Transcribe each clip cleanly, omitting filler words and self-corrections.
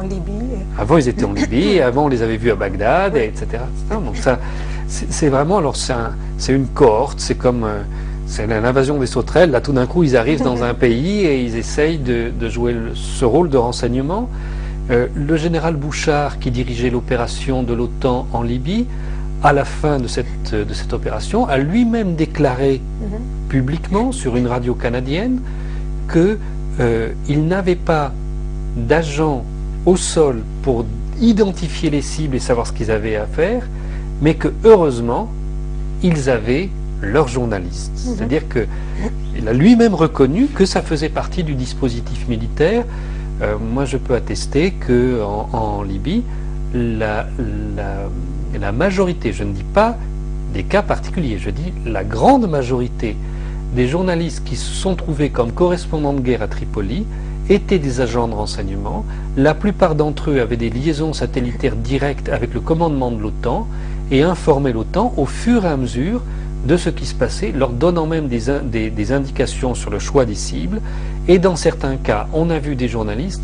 en Libye. Avant, ils étaient en Libye, et avant, on les avait vus à Bagdad, Oui. etc. Donc ça, c'est vraiment, alors c'est une cohorte, c'est comme c'est l'invasion des sauterelles. Là, tout d'un coup, ils arrivent dans un pays et ils essayent de jouer ce rôle de renseignement. Le général Bouchard, qui dirigeait l'opération de l'OTAN en Libye, à la fin de cette opération, a lui-même déclaré publiquement sur une radio canadienne qu'il n'avait pas d'agents au sol pour identifier les cibles et savoir ce qu'ils avaient à faire, mais que heureusement, ils avaient leurs journalistes. C'est-à-dire qu'il a lui-même reconnu que ça faisait partie du dispositif militaire. Moi, je peux attester qu'en Libye, la majorité, je ne dis pas des cas particuliers, je dis la grande majorité des journalistes qui se sont trouvés comme correspondants de guerre à Tripoli étaient des agents de renseignement. La plupart d'entre eux avaient des liaisons satellitaires directes avec le commandement de l'OTAN et informaient l'OTAN au fur et à mesure de ce qui se passait, leur donnant même des indications sur le choix des cibles. Et dans certains cas, on a vu des journalistes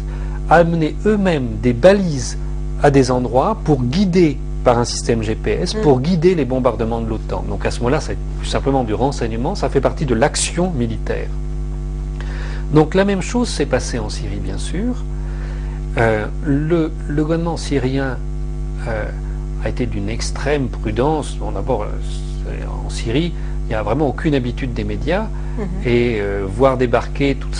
amener eux-mêmes des balises à des endroits pour guider par un système GPS, pour guider les bombardements de l'OTAN. Donc à ce moment-là, c'est tout simplement du renseignement, ça fait partie de l'action militaire. Donc la même chose s'est passée en Syrie, bien sûr. Le gouvernement syrien a été d'une extrême prudence. Bon, d'abord, en Syrie, il n'y a vraiment aucune habitude des médias, et voir débarquer tous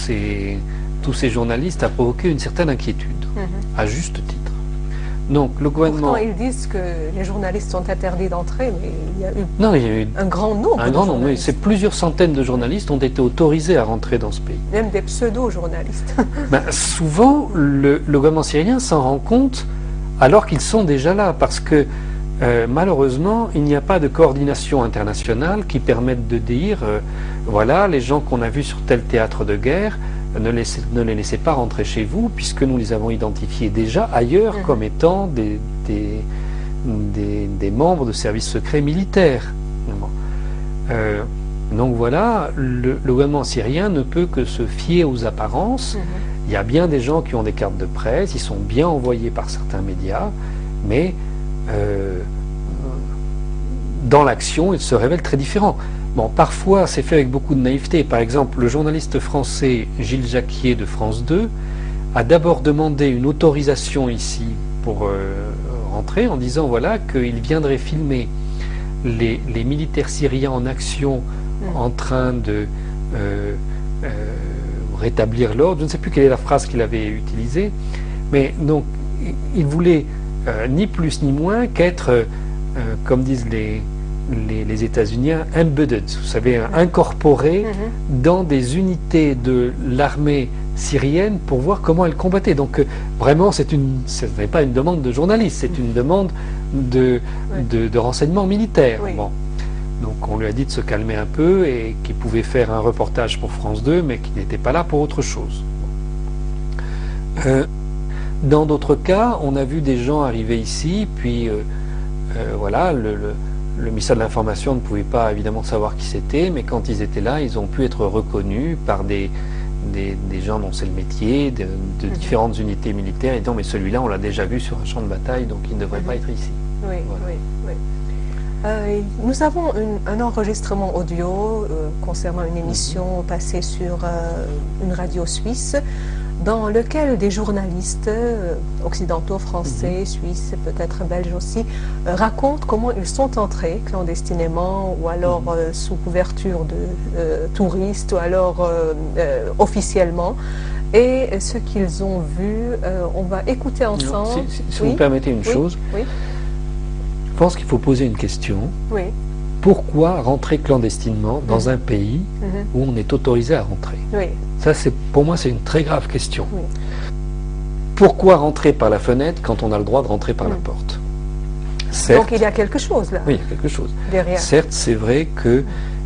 ces journalistes a provoqué une certaine inquiétude, à juste titre. Donc le gouvernement... Pourtant, ils disent que les journalistes sont interdits d'entrer, mais il y a eu, non, il y a eu un grand nombre un de grand nombre, oui. journalistes. C'est plusieurs centaines de journalistes ont été autorisés à rentrer dans ce pays. Même des pseudo-journalistes. Souvent, le gouvernement syrien s'en rend compte alors qu'ils sont déjà là, parce que malheureusement, il n'y a pas de coordination internationale qui permette de dire voilà, les gens qu'on a vus sur tel théâtre de guerre, ne les laissez pas rentrer chez vous, puisque nous les avons identifiés déjà ailleurs comme étant des membres de services secrets militaires. Donc voilà, le gouvernement syrien ne peut que se fier aux apparences. Il y a bien des gens qui ont des cartes de presse, ils sont bien envoyés par certains médias, mais dans l'action, ils se révèlent très différents. Bon, parfois, c'est fait avec beaucoup de naïveté. Par exemple, le journaliste français Gilles Jacquier de France 2 a d'abord demandé une autorisation ici pour rentrer, en disant voilà qu'il viendrait filmer les militaires syriens en action en train de rétablir l'ordre. Je ne sais plus quelle est la phrase qu'il avait utilisée, mais donc il voulait ni plus ni moins qu'être, comme disent les États-Unis, embedded, vous savez, incorporé dans des unités de l'armée syrienne pour voir comment elle combattait. Donc vraiment, ce n'est pas une demande de journaliste, c'est une demande de renseignement militaire. Oui. Bon. Donc on lui a dit de se calmer un peu et qu'il pouvait faire un reportage pour France 2, mais qu'il n'était pas là pour autre chose. Dans d'autres cas, on a vu des gens arriver ici, puis voilà, le ministère de l'Information ne pouvait pas évidemment savoir qui c'était, mais quand ils étaient là, ils ont pu être reconnus par des gens dont c'est le métier, de différentes unités militaires, et disant mais celui-là on l'a déjà vu sur un champ de bataille, donc il ne devrait pas être ici. Oui, Voilà. oui, oui. Nous avons un enregistrement audio concernant une émission passée sur une radio suisse, dans lequel des journalistes occidentaux, français, suisses, peut-être belges aussi, racontent comment ils sont entrés clandestinement, ou alors sous couverture de touristes, ou alors officiellement. Et ce qu'ils ont vu, on va écouter ensemble. Si vous me permettez une chose, oui. je pense qu'il faut poser une question. Oui. Pourquoi rentrer clandestinement dans un pays où on est autorisé à rentrer? Oui. Ça, pour moi, c'est une très grave question. Oui. Pourquoi rentrer par la fenêtre quand on a le droit de rentrer par la porte? Certes, donc il y a quelque chose là. Oui, il y a quelque chose. Derrière. Certes, c'est vrai que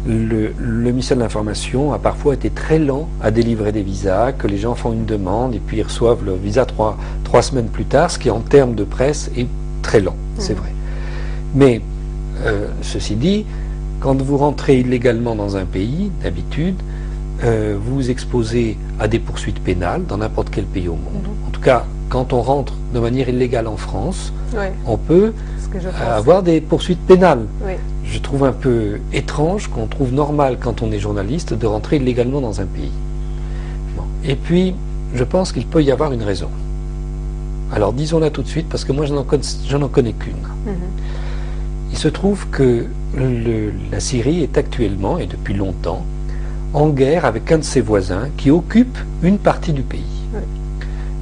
le ministère de l'Information a parfois été très lent à délivrer des visas, que les gens font une demande et puis ils reçoivent leur visa trois semaines plus tard, ce qui en termes de presse est très lent, c'est vrai. Mais ceci dit, quand vous rentrez illégalement dans un pays, d'habitude, vous vous exposez à des poursuites pénales dans n'importe quel pays au monde. En tout cas, quand on rentre de manière illégale en France, Oui, on peut ce que je pense. avoir des poursuites pénales. Oui. Je trouve un peu étrange qu'on trouve normal, quand on est journaliste, de rentrer illégalement dans un pays. Bon. Et puis, je pense qu'il peut y avoir une raison. Alors, disons-la tout de suite, parce que moi, je n'en connais qu'une. Il se trouve que la Syrie est actuellement, et depuis longtemps, en guerre avec un de ses voisins qui occupe une partie du pays. Oui.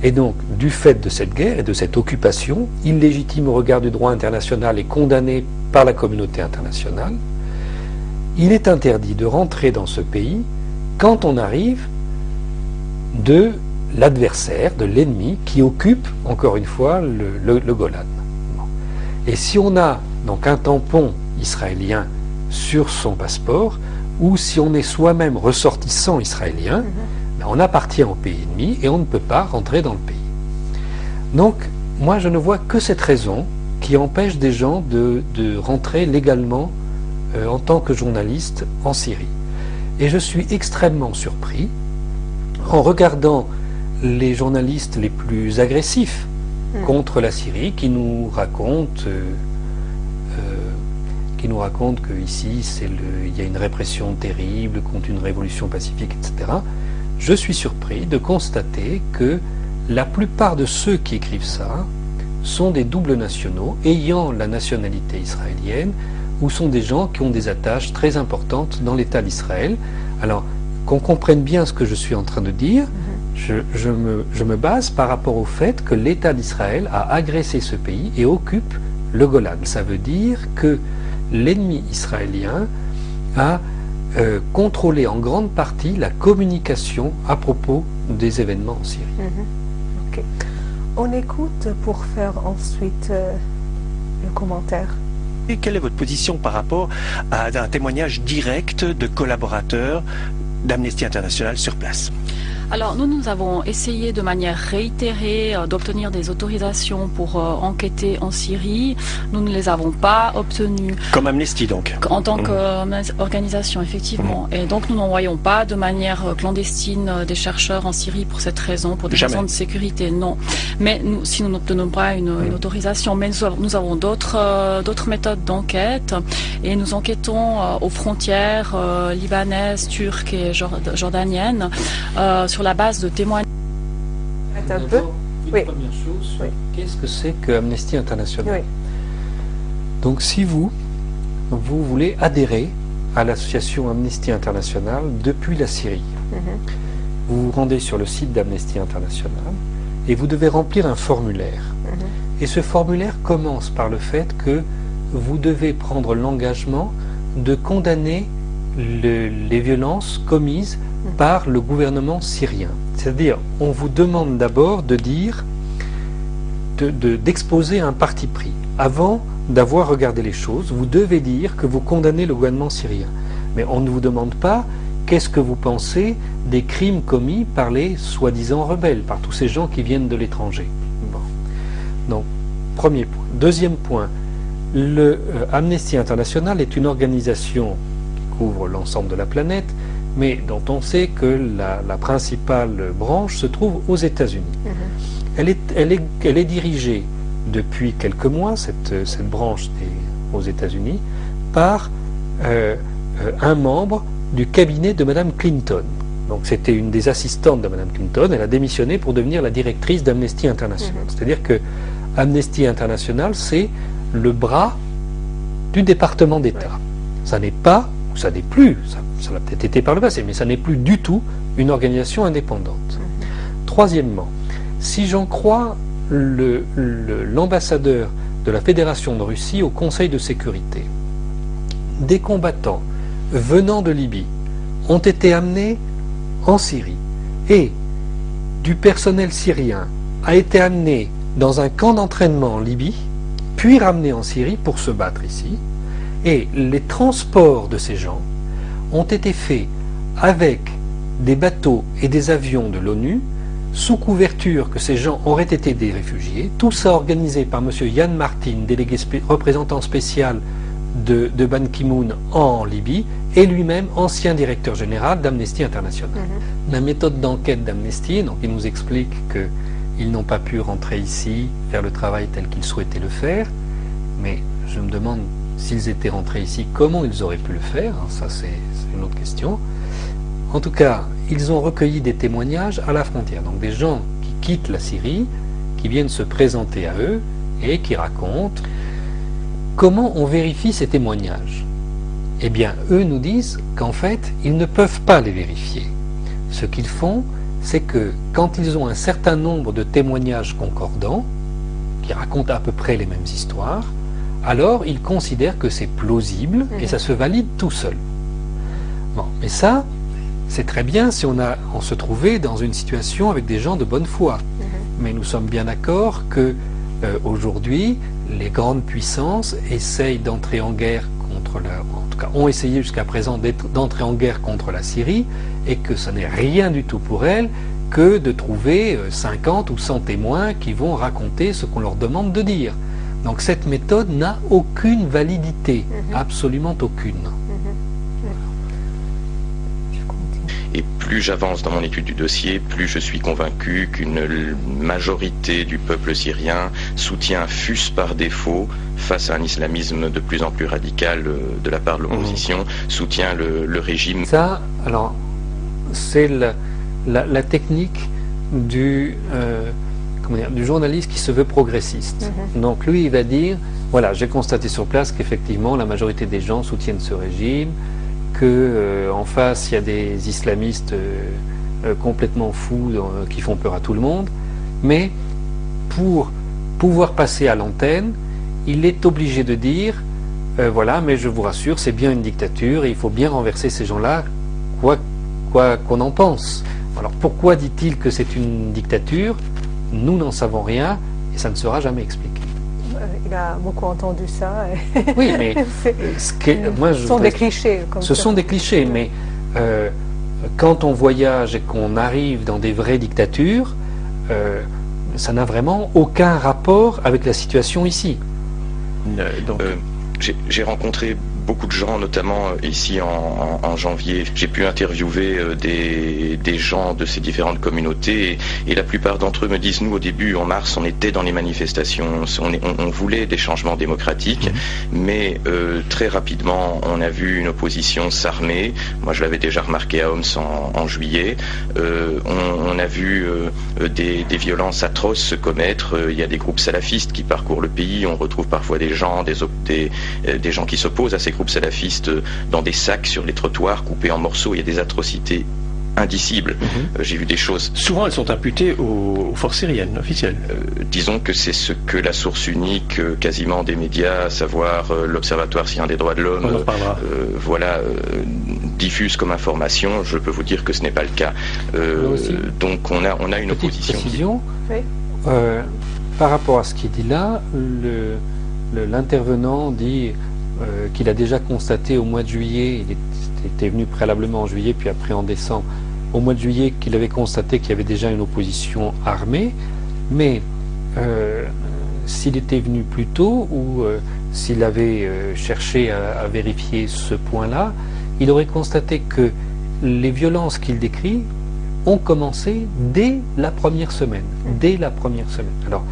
Et donc, du fait de cette guerre et de cette occupation, illégitime au regard du droit international et condamnée par la communauté internationale, il est interdit de rentrer dans ce pays quand on arrive de l'adversaire, de l'ennemi qui occupe, encore une fois, le Golan. Bon. Et si on a donc un tampon israélien sur son passeport, ou si on est soi-même ressortissant israélien, ben on appartient au pays ennemi et on ne peut pas rentrer dans le pays. Donc, moi je ne vois que cette raison qui empêche des gens de rentrer légalement en tant que journaliste en Syrie. Et je suis extrêmement surpris en regardant les journalistes les plus agressifs contre la Syrie qui nous racontent qu'ici il y a une répression terrible contre une révolution pacifique, etc. Je suis surpris de constater que la plupart de ceux qui écrivent ça sont des doubles nationaux ayant la nationalité israélienne ou sont des gens qui ont des attaches très importantes dans l'État d'Israël. Alors, qu'on comprenne bien ce que je suis en train de dire, je me base par rapport au fait que l'État d'Israël a agressé ce pays et occupe le Golan. Ça veut dire que l'ennemi israélien a contrôlé en grande partie la communication à propos des événements en Syrie. Ok. On écoute pour faire ensuite le commentaire. Et quelle est votre position par rapport à un témoignage direct de collaborateurs d'Amnesty International sur place? Alors nous avons essayé de manière réitérée d'obtenir des autorisations pour enquêter en Syrie. Nous ne les avons pas obtenues. Comme Amnesty donc? En tant qu'organisation, effectivement. Et donc nous n'envoyons pas de manière clandestine des chercheurs en Syrie pour cette raison, pour des raisons de sécurité, non. Mais si nous n'obtenons pas une autorisation, mais nous avons d'autres méthodes d'enquête et nous enquêtons aux frontières libanaises, turques et jordaniennes sur la base de témoignages. Un peu. Oui. Première chose, qu'est-ce que c'est que Amnesty International? Oui. Donc si vous voulez adhérer à l'association Amnesty International depuis la Syrie, vous vous rendez sur le site d'Amnesty International et vous devez remplir un formulaire. Et ce formulaire commence par le fait que vous devez prendre l'engagement de condamner les violences commises par le gouvernement syrien. C'est-à-dire, on vous demande d'abord de dire, d'exposer un parti pris. Avant d'avoir regardé les choses, vous devez dire que vous condamnez le gouvernement syrien. Mais on ne vous demande pas qu'est-ce que vous pensez des crimes commis par les soi-disant rebelles, par tous ces gens qui viennent de l'étranger. Bon. Donc, premier point. Deuxième point, Amnesty International est une organisation qui couvre l'ensemble de la planète, mais dont on sait que la principale branche se trouve aux États-Unis. Elle est dirigée depuis quelques mois, cette branche aux États-Unis, par un membre du cabinet de Mme Clinton. Donc c'était une des assistantes de Mme Clinton, elle a démissionné pour devenir la directrice d'Amnesty International. C'est-à-dire que Amnesty International, c'est le bras du département d'État. Ça n'est pas, ou ça n'est plus, ça l'a peut-être été par le passé, mais ça n'est plus du tout une organisation indépendante. Troisièmement, si j'en crois l'ambassadeur de la Fédération de Russie au Conseil de sécurité, des combattants venant de Libye ont été amenés en Syrie et du personnel syrien a été amené dans un camp d'entraînement en Libye, puis ramené en Syrie pour se battre ici, et les transports de ces gens ont été faits avec des bateaux et des avions de l'ONU, sous couverture que ces gens auraient été des réfugiés, tout ça organisé par M. Yann Martin, délégué représentant spécial de Ban Ki-moon en Libye, et lui-même ancien directeur général d'Amnesty International. La méthode d'enquête d'Amnesty, donc il nous explique ils n'ont pas pu rentrer ici, faire le travail tel qu'ils souhaitaient le faire, mais je me demande s'ils étaient rentrés ici, comment ils auraient pu le faire, ça c'est une autre question. En tout cas, ils ont recueilli des témoignages à la frontière, donc des gens qui quittent la Syrie, qui viennent se présenter à eux et qui racontent comment on vérifie ces témoignages. Eh bien, eux nous disent qu'en fait, ils ne peuvent pas les vérifier. Ce qu'ils font, c'est que quand ils ont un certain nombre de témoignages concordants, qui racontent à peu près les mêmes histoires, alors ils considèrent que c'est plausible et ça se valide tout seul. Bon, mais ça, c'est très bien si on se trouvait dans une situation avec des gens de bonne foi. Mais nous sommes bien d'accord que aujourd'hui, les grandes puissances essayent d'entrer en guerre contre en tout cas ont essayé jusqu'à présent d'entrer en guerre contre la Syrie, et que ce n'est rien du tout pour elles que de trouver 50 ou 100 témoins qui vont raconter ce qu'on leur demande de dire. Donc cette méthode n'a aucune validité, absolument aucune. Et plus j'avance dans mon étude du dossier, plus je suis convaincu qu'une majorité du peuple syrien soutient, fût-ce par défaut, face à un islamisme de plus en plus radical de la part de l'opposition, soutient le régime. Ça, alors, c'est la technique du journaliste qui se veut progressiste. Donc lui, il va dire, voilà, j'ai constaté sur place qu'effectivement, la majorité des gens soutiennent ce régime, qu'en face, il y a des islamistes complètement fous qui font peur à tout le monde, mais pour pouvoir passer à l'antenne, il est obligé de dire, voilà, mais je vous rassure, c'est bien une dictature et il faut bien renverser ces gens-là, quoi qu'on en pense. Alors pourquoi dit-il que c'est une dictature? Nous n'en savons rien et ça ne sera jamais expliqué. Il a beaucoup entendu ça. Oui, mais ce sont des clichés. Ce sont des clichés, mais quand on voyage et qu'on arrive dans des vraies dictatures, ça n'a vraiment aucun rapport avec la situation ici. J'ai rencontré beaucoup de gens, notamment ici en janvier. J'ai pu interviewer des gens de ces différentes communautés et la plupart d'entre eux me disent, nous au début, en mars, on était dans les manifestations, on voulait des changements démocratiques, mais très rapidement, on a vu une opposition s'armer. Moi, je l'avais déjà remarqué à Homs en juillet. On a vu des violences atroces se commettre. Il y a des groupes salafistes qui parcourent le pays. On retrouve parfois des gens qui s'opposent à ces groupes salafistes dans des sacs sur les trottoirs, coupés en morceaux. Il y a des atrocités indicibles. J'ai vu des choses... Souvent, elles sont imputées aux forces syriennes officielles. Disons que c'est ce que la source unique quasiment des médias, à savoir l'Observatoire syrien des droits de l'homme, diffuse comme information. Je peux vous dire que ce n'est pas le cas. Donc on a une opposition. Précision, par rapport à ce qu'il dit là, l'intervenant dit qu'il a déjà constaté au mois de juillet, il était venu préalablement en juillet puis après en décembre, au mois de juillet qu'il avait constaté qu'il y avait déjà une opposition armée, mais s'il était venu plus tôt ou s'il avait cherché à vérifier ce point-là, il aurait constaté que les violences qu'il décrit ont commencé dès la première semaine. Dès la première semaine. Alors,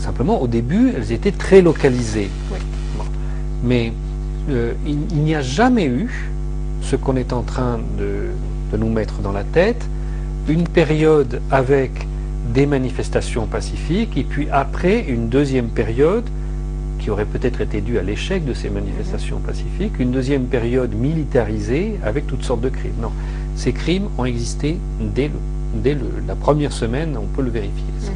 simplement, au début, elles étaient très localisées. Oui. Bon. Mais il n'y a jamais eu, ce qu'on est en train de nous mettre dans la tête, une période avec des manifestations pacifiques, et puis après, une deuxième période qui aurait peut-être été due à l'échec de ces manifestations pacifiques, une deuxième période militarisée avec toutes sortes de crimes. Non, ces crimes ont existé dès la première semaine, on peut le vérifier. Ça.